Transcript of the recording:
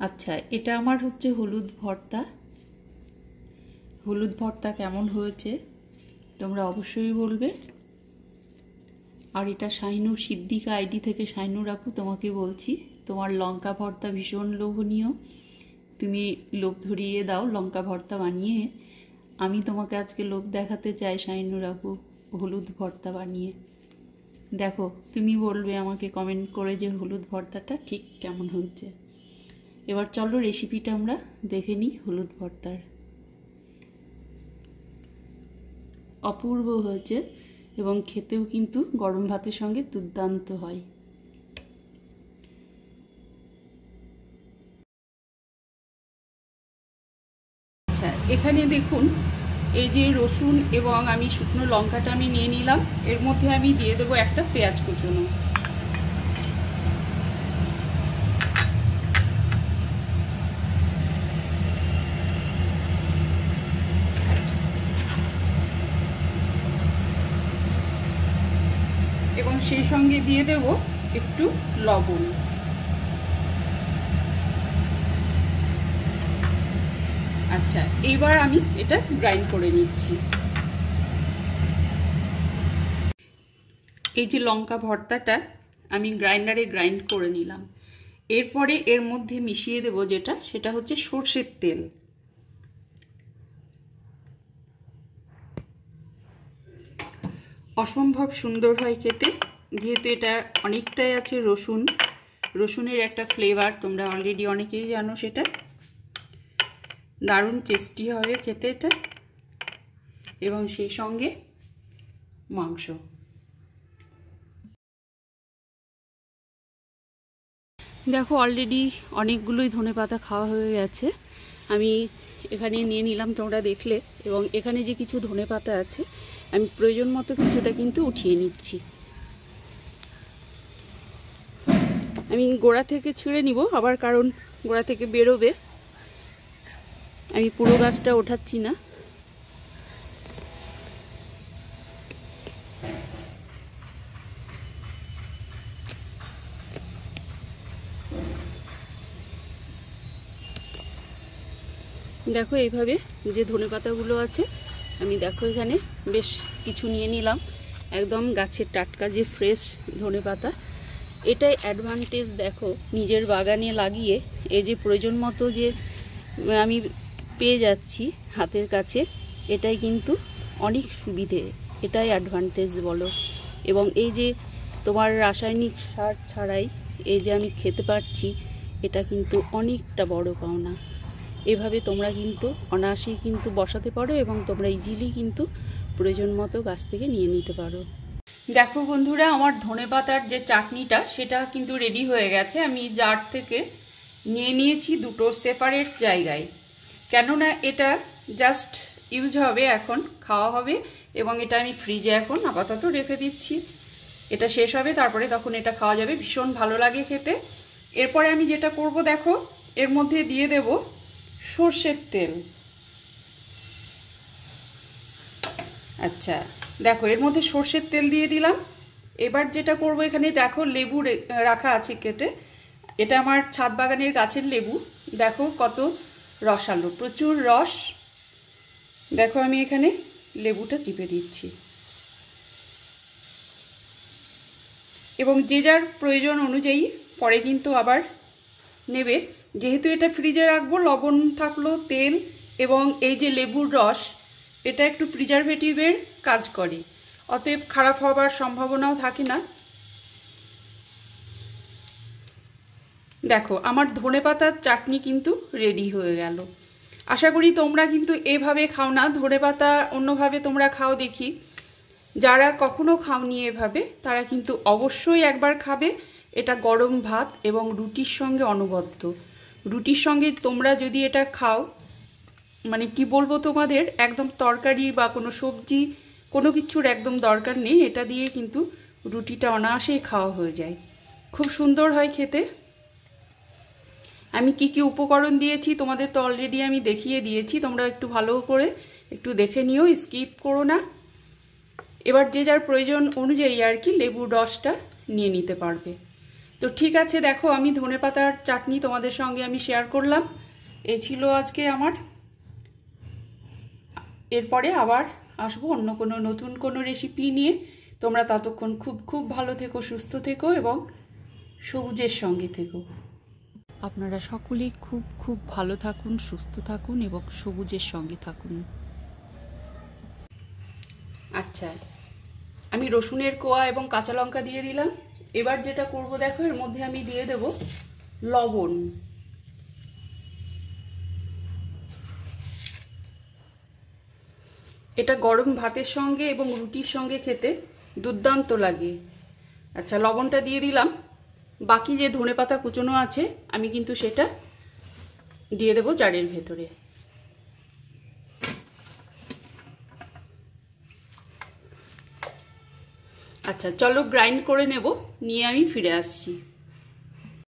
আচ্ছা, এটা আমার হচ্ছে হলুদ ভর্তা। হলুদ ভর্তা কেমন হয়েছে তোমরা অবশ্যই বলবে। আর এটা শাহিনুর সিদ্দিকা আইডি থেকে শাহিনুর আপু তোমাকে বলছি, তোমার লঙ্কা ভর্তা ভীষণ লোভনীয়, তুমি লোভ ধরিয়ে দাও লঙ্কা ভর্তা বানিয়ে। আমি তোমাকে আজকে লোভ দেখাতে চাই শাহিনুর আপু, হলুদ ভর্তা বানিয়ে। দেখো, তুমি বলবে আমাকে কমেন্ট করে যে হলুদ ভর্তাটা ঠিক কেমন হয়েছে। এবার চলো রেসিপিটা আমরা দেখে নিই হলুদ ভর্তার। অপূর্ব হয়েছে এবং খেতেও কিন্তু গরম ভাতের সঙ্গে দুর্দান্ত হয়। আচ্ছা, এখানে দেখুন এই যে রসুন এবং আমি শুকনো লঙ্কাটা আমি নিয়ে নিলাম, এর মধ্যে আমি দিয়ে দেবো একটা পেঁয়াজ কুচনো। এবং সেই সঙ্গে দিয়ে দেব একটু লবণ। আচ্ছা, এবার আমি এটা গ্রাইন্ড করে নিচ্ছি। এই যে লঙ্কা ভর্তাটা আমি গ্রাইন্ডারে গ্রাইন্ড করে নিলাম। এরপরে এর মধ্যে মিশিয়ে দেব যেটা, সেটা হচ্ছে সরষের তেল। অসম্ভব সুন্দর হয় খেতে, যেহেতু এটা অনেকটাই আছে রসুন, রসুনের একটা ফ্লেভার তোমরা অলরেডি অনেকেই জানো, সেটা দারুণ টেস্টি হবে খেতে এটা। এবং সেই সঙ্গে মাংস। দেখো অলরেডি অনেকগুলোই ধনেপাতা খাওয়া হয়ে গেছে। আমি এখানে নিয়ে নিলাম, তোমরা দেখলে। এবং এখানে যে কিছু ধনেপাতা আছে আমি প্রয়োজন মতো কিছুটা কিন্তু উঠিয়ে নিচ্ছি। আমি গোড়া থেকে ছিঁড়ে নিব আবার, কারণ গোড়া থেকে বেরোবে। আমি পুরো গাছটা ওঠাচ্ছি না। দেখো এইভাবে যে ধনেপাতাগুলো আছে আমি দেখো এখানে বেশ কিছু নিয়ে নিলাম, একদম গাছের টাটকা যে ফ্রেশ ধনেপাতা। এটাই অ্যাডভান্টেজ দেখো, নিজের বাগানে লাগিয়ে এই যে প্রয়োজন মতো যে আমি পেয়ে যাচ্ছি হাতের কাছে, এটাই কিন্তু অনেক সুবিধে, এটাই অ্যাডভান্টেজ বলো। এবং এই যে তোমার রাসায়নিক সার ছাড়াই এই যে আমি খেতে পারছি, এটা কিন্তু অনেকটা বড় পাওনা। এভাবে তোমরা কিন্তু অনায়াসেই কিন্তু বসাতে পারো এবং তোমরা ইজিলি কিন্তু প্রয়োজন মতো গাছ থেকে নিয়ে নিতে পারো। দেখো বন্ধুরা, আমার ধনেপাতার যে চাটনিটা সেটা কিন্তু রেডি হয়ে গেছে। আমি জার থেকে নিয়ে নিয়েছি দুটো সেপারেট জায়গায়, কেননা এটা জাস্ট ইউজ হবে, এখন খাওয়া হবে। এবং এটা আমি ফ্রিজে এখন আপাতত রেখে দিচ্ছি, এটা শেষ হবে তারপরে তখন এটা খাওয়া যাবে। ভীষণ ভালো লাগে খেতে। এরপরে আমি যেটা করব দেখো, এর মধ্যে দিয়ে দেব সর্ষের তেল। আচ্ছা দেখো, এর মধ্যে সর্ষের তেল দিয়ে দিলাম। এবার যেটা করব, এখানে দেখো লেবু রাখা আছে কেটে, এটা আমার ছাদ বাগানের গাছের লেবু। দেখো কত রসালো, প্রচুর রস। দেখো আমি এখানে লেবুটা চিপে দিচ্ছি। এবং যে যার প্রয়োজন অনুযায়ী পরে কিন্তু আবার নেবে। যেহেতু এটা ফ্রিজে রাখবো, লবণ থাকলো, তেল এবং এই যে লেবুর রস, এটা একটু প্রিজারভেটিভের কাজ করে, অতএব খারাপ হবার সম্ভাবনাও থাকে না। দেখো আমার ধনেপাতার চাটনি কিন্তু রেডি হয়ে গেল। আশা করি তোমরা কিন্তু এভাবে খাও না, ধনেপাতা অন্যভাবে তোমরা খাও দেখি। যারা কখনো খাওনি এভাবে, তারা কিন্তু অবশ্যই একবার খাবে। এটা গরম ভাত এবং রুটির সঙ্গে অনবদ্য। রুটির সঙ্গে তোমরা যদি এটা খাও, মানে কি বলবো তোমাদের, একদম তরকারি বা কোনো সবজি কোনো কিছুর একদম দরকার নেই, এটা দিয়ে কিন্তু রুটিটা অনায়াসেই খাওয়া হয়ে যায়। খুব সুন্দর হয় খেতে। আমি কি কি উপকরণ দিয়েছি তোমাদের তো অলরেডি আমি দেখিয়ে দিয়েছি, তোমরা একটু ভালো করে একটু দেখে নিও, স্কিপ করো না। এবার যে যার প্রয়োজন অনুযায়ী আর কি লেবুর রসটা নিয়ে নিতে পারবে। তো ঠিক আছে, দেখো আমি ধনেপাতার চাটনি তোমাদের সঙ্গে আমি শেয়ার করলাম। এই ছিল আজকে আমার। এরপরে আবার আসবো অন্য কোনো নতুন কোনো রেসিপি নিয়ে। তোমরা ততক্ষণ খুব খুব ভালো থেকো, সুস্থ থেকো এবং সবুজের সঙ্গে থেকো। আপনারা সকলেই খুব খুব ভালো থাকুন, সুস্থ থাকুন এবং সবুজের সঙ্গে থাকুন। আচ্ছা, আমি রসুনের কোয়া এবং কাঁচা লঙ্কা দিয়ে দিলাম। এবার যেটা করব দেখো, এর মধ্যে আমি দিয়ে দেব লবণ। এটা গরম ভাতের সঙ্গে এবং রুটির সঙ্গে খেতে দুর্দান্ত লাগে। আচ্ছা, লবণটা দিয়ে দিলাম। বাকি যে ধনেপাতা কুচনো আছে আমি কিন্তু সেটা দিয়ে দেব জারের ভেতরে। আচ্ছা, চলো গ্রাইন্ড করে নেব, নিয়ে আমি ফিরে আসছি।